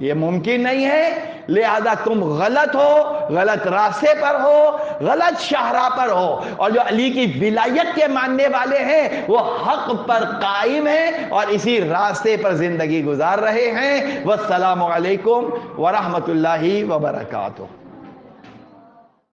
یہ ممکن نہیں ہے۔ لہذا تم غلط ہو، غلط راستے پر ہو، غلط شاہراہ پر ہو، اور جو علی کی ولایت کے ماننے والے ہیں وہ حق پر قائم ہیں اور اسی راستے پر زندگی گزار رہے ہیں۔ والسلام علیکم ورحمۃ اللہ وبرکاتہ۔